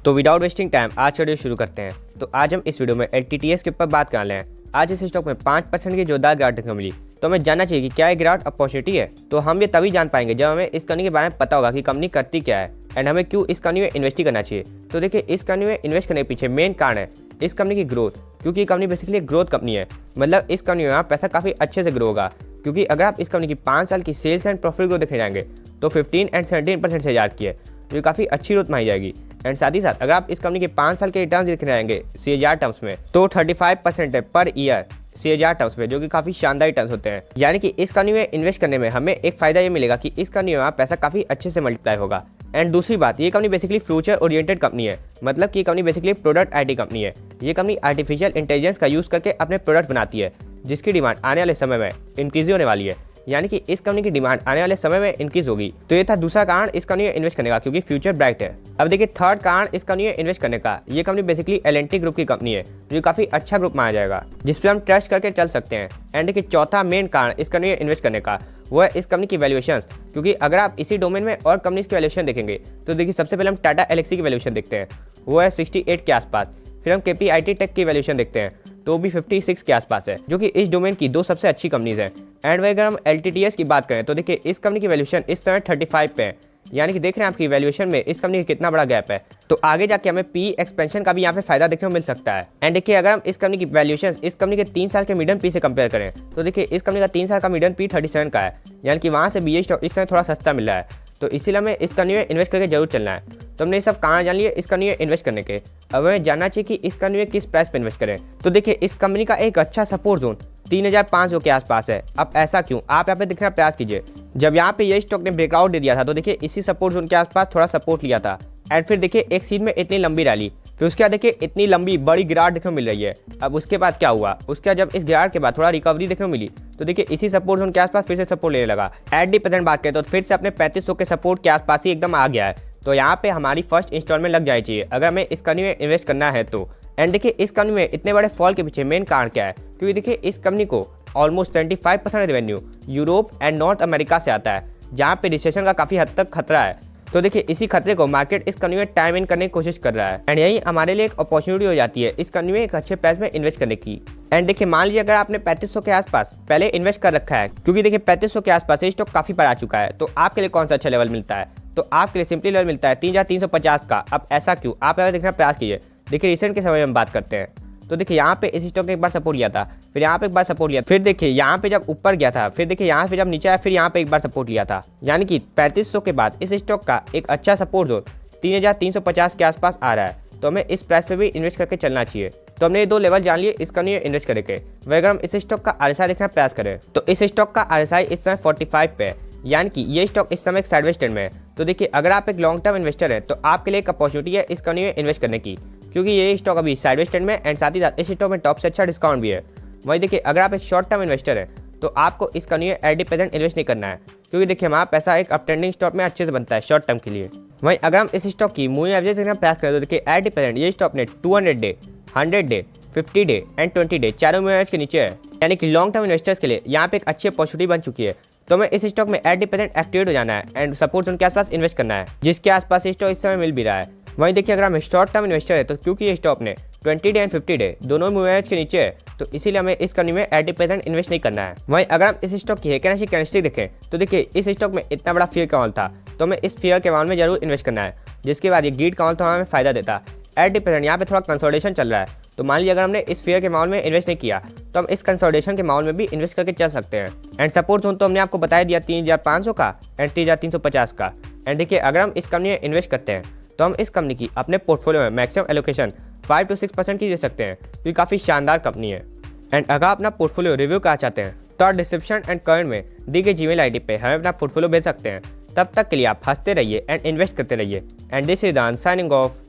तो without wasting time आज का वीडियो शुरू करते हैं। तो आज हम इस वीडियो में LTTS के ऊपर बात करने हैं। आज इस स्टॉक में 5% की जोरदार गिरावट देखने को मिली। तो हमें जानना चाहिए कि क्या ये गिरावट अपॉर्चुनिटी है। तो हम ये तभी जान पाएंगे जब हमें इस कंपनी के बारे में पता होगा कि कंपनी करती क्या है एंड हमें क्यों इस कंपनी में इन्वेस्ट करना चाहिए। तो देखिए, इस कंपनी में इन्वेस्ट करने के पीछे मेन कारण है इस कंपनी की ग्रोथ, क्योंकि ये कंपनी बेसिकली एक ग्रोथ कंपनी है। मतलब इस कंपनी में पैसा काफ़ी अच्छे से ग्रो होगा, क्योंकि अगर आप इस कंपनी की 5 साल की सेल्स एंड प्रॉफिट ग्रोथ देखने जाएंगे तो 15 एंड 17% से हजार की है, जो काफ़ी अच्छी ग्रोथ मानी जाएगी। एंड साथ ही साथ अगर आप इस कंपनी के 5 साल के रिटर्न देखने जाएंगे CAGR टर्म्स में तो 35% है पर ईयर CAGR टर्म्स में, जो कि काफ़ी शानदार रिटर्न होते हैं। यानी कि इस कंपनी में इन्वेस्ट करने में हमें एक फ़ायदा ये मिलेगा कि इस कंपनी में पैसा काफ़ी अच्छे से मल्टीप्लाई होगा। एंड दूसरी बात, ये company basically future oriented company है। मतलब कि ये company basically product IT company है। ये कंपनी आर्टिफिशियल इंटेलिजेंस का यूज़ करके अपने प्रोडक्ट बनाती है, जिसकी डिमांड आने वाले समय में इंक्रीज होने वाली है। यानी कि इस कंपनी की डिमांड आने वाले समय में इंक्रीज होगी। तो ये था दूसरा कारण इस कंपनी में इन्वेस्ट करने का, क्योंकि फ्यूचर ब्राइट है। अब देखिए, थर्ड कारण इस कंपनी में इन्वेस्ट करने का, ये कंपनी बेसिकली L&T ग्रुप की कंपनी है, जो काफी अच्छा ग्रुप माना जाएगा, जिस पर हम ट्रस्ट करके चल सकते हैं। एंड देखिए, चौथा मेन कारण इस कंपनी में इन्वेस्ट करने का वो है इस कंपनी की वैल्यूएशन, क्योंकि अगर आप इसी डोमेन में और कंपनीज की वैल्यूएशन देखेंगे तो देखिए, सबसे पहले हम टाटा एलेक्सी की वैल्यूएशन देखते हैं, वो है 68 के आसपास। फिर हम KPIT टेक की वैल्यूएशन देखते हैं तो भी 56 के आसपास है, जो कि इस डोमेन की 2 सबसे अच्छी कंपनीज हैं। एंड वही अगर हम LTTS की बात करें तो देखिए, इस कंपनी की वैल्यूएशन इस समय 35 पे है। यानी कि देख रहे हैं आपकी वैल्यूएशन में इस कंपनी का कितना बड़ा गैप है। तो आगे जाके हमें PE एक्सपेंशन का भी यहाँ पे फायदा देखने को मिल सकता है। एंड देखिए, अगर हम इस कंपनी की वैल्यूएशन इस कंपनी के 3 साल के मीडियम P से कंपेयर करें तो देखिए, इस कंपनी का 3 साल का मीडियम P 37 का है। यानी कि वहाँ से BA स्टॉक इस समय थोड़ा सस्ता मिल रहा है। तो इसीलिए हमें इस कंपनी में इन्वेस्ट करके जरूर चलना है। तो हमने ये सब कारण जान लिए इस कंपनी में इन्वेस्ट करने के। अब हमें जानना चाहिए कि इस कंपनी में किस प्राइस पे इन्वेस्ट करें। तो देखिए, इस कंपनी का एक अच्छा सपोर्ट जोन 3500 के आसपास है। अब ऐसा क्यों, आप यहाँ पे दिखना प्रयास कीजिए। जब यहाँ पे ये स्टॉक ने ब्रेकआउट दे दिया था तो देखिए, इसी सपोर्ट जोन के आसपास थोड़ा सपोर्ट लिया था। एंड फिर देखिए, एक सीन में इतनी लंबी रैली, फिर उसके बाद देखिए इतनी लंबी बड़ी गिरावट देखने को मिल रही है। अब उसके बाद क्या हुआ, उसके बाद जब इस गिरावट के बाद थोड़ा रिकवरी देखने को मिली तो देखिए, इसी सपोर्ट जोन के आसपास फिर से सपोर्ट लेने लगा। एट डी परसेंट बात करें तो फिर से अपने 3500 के सपोर्ट के आसपास ही एकदम आ गया है। तो यहाँ पे हमारी फर्स्ट इंस्टॉलमेंट लग जानी चाहिए अगर हमें इस कंपनी में इन्वेस्ट करना है तो। एंड देखिए, इस कंपनी में इतने बड़े फॉल के पीछे मेन कारण क्या है, क्योंकि देखिए, इस कंपनी को almost 75% revenue Europe and north America से आता है, जहाँ पे रिसेशन का काफी हद तक खतरा है। तो देखिए, इसी खतरे को मार्केट इस कंपनी में टाइम इन करने की कोशिश कर रहा है। एंड यही हमारे लिए एक अपॉर्चुनिटी हो जाती है इस कंपनी में एक अच्छे प्राइस में इन्वेस्ट करने की। एंड देखिए, मान लीजिए अगर आपने 3500 के आसपास पहले इन्वेस्ट कर रखा है, क्योंकि देखिए 3500 के आसपास ये स्टॉक काफी पर आ चुका है, तो आपके लिए कौन सा अच्छा लेवल मिलता है, तो आपके लिए सिंपली लेवल मिलता है 3350 का। अब ऐसा क्यों, आप यहाँ देखना प्रयास कीजिए। देखिए, रिसेंट के समय में हम बात करते हैं तो देखिए, यहाँ पे इस स्टॉक ने एक बार सपोर्ट लिया था, फिर यहाँ पे एक बार सपोर्ट लिया, फिर देखिए यहाँ पे जब ऊपर गया था, फिर देखिए यहाँ पे जब नीचे आया, फिर यहाँ पे एक बार सपोर्ट लिया था। यानी कि 3500 के बाद इस स्टॉक का एक अच्छा सपोर्ट जोन 3350 के आसपास आ रहा है। तो हमें इस प्राइस पे भी इन्वेस्ट करके चलना चाहिए। तो हमने ये 2 लेवल जान लिए इस कंपनी में इन्वेस्ट करके। वह अगर हम इस स्टॉक का RSI देखना प्रयास करें तो इस स्टॉक का RSI इस समय 45 पे है। यानी कि ये स्टॉक इस समय एक साइडवेज ट्रेंड में है। तो देखिए, अगर आप एक लॉन्ग टर्म इन्वेस्टर है तो आपके लिए एक अपॉर्चुनिटी है इस कंपनी में इन्वेस्ट करने की, क्योंकि ये स्टॉक अभी साइडवेज ट्रेंड में एंड साथ ही साथ इस स्टॉक में टॉप से अच्छा डिस्काउंट भी है। वही देखिए, अगर आप एक शॉर्ट टर्म इन्वेस्टर है तो आपको इस कंपनी में एट दी प्रेजेंट इन्वेस्ट नहीं करना है, क्योंकि देखिए, हमारा पैसा एक अपट्रेंडिंग स्टॉक में अच्छे से बनता है शॉर्ट टर्म के लिए। वहीं अगर हम इस स्टॉक की मूविंग एवरेज देखना प्रयास करें तो देखिए, एट दी प्रेजेंट ये स्टॉक ने 200 day, 100 day, 50 day and 20 day चारों मूविंग एवरेज के नीचे है। यानी कि लॉन्ग टर्म इन्वेस्टर्स के लिए यहाँ पे एक अच्छी अपॉर्चुनिटी बन चुकी है। तो हमें इस स्टॉक में एट दी प्रेजेंट एक्टिवेट हो जाना है एंड सपोर्ट जोन के आसपास इन्वेस्ट करना है, जिसके आसपास स्टॉक इस समय मिल भी रहा है। वहीं देखिए, अगर हम शॉर्ट टर्म इन्वेस्टर है तो क्योंकि ये स्टॉक ने 20 डे एंड 50 डे दोनों मूविंग एवरेज के नीचे है, तो इसीलिए हमें इस कंपनी में एट दी प्रेजेंट इन्वेस्ट नहीं करना है। वहीं अगर हम इस स्टॉक की हैकेनेसी कैंडलस्टिक देखें तो देखिए, इस स्टॉक में इतना बड़ा फियर का माहौल था, तो हमें इस फियर के माहौल में जरूर इन्वेस्ट करना है, जिसके बाद ये ग्रीड का माहौल तो हमें फायदा देता। एट दी प्रेजेंट यहाँ पे थोड़ा कंसोलिडेशन चल रहा है। तो मान लीजिए अगर हमने इस फेयर के माहौल में इन्वेस्ट नहीं किया तो हम इस कंसोलिडेशन के माहौल में भी इन्वेस्ट करके चल सकते हैं। एंड सपोर्ट जोन तो हमने आपको बताया दिया 3500 का एंड 3350 का। एंड देखिए, अगर हम इस कंपनी में इन्वेस्ट करते हैं तो हम इस कंपनी की अपने पोर्टफोलियो में मैक्सिमम एलोकेशन 5 to 6% की दे सकते हैं, क्योंकि काफ़ी शानदार कंपनी है। एंड अगर आप अपना पोर्टफोलियो रिव्यू करना चाहते हैं तो आप डिस्क्रिप्शन एंड कमेंट में दी गई जीमेल ID पे हमें अपना पोर्टफोलियो भेज सकते हैं। तब तक के लिए आप हंसते रहिए एंड इन्वेस्ट करते रहिए। एंड दिस इज दान साइनिंग ऑफ।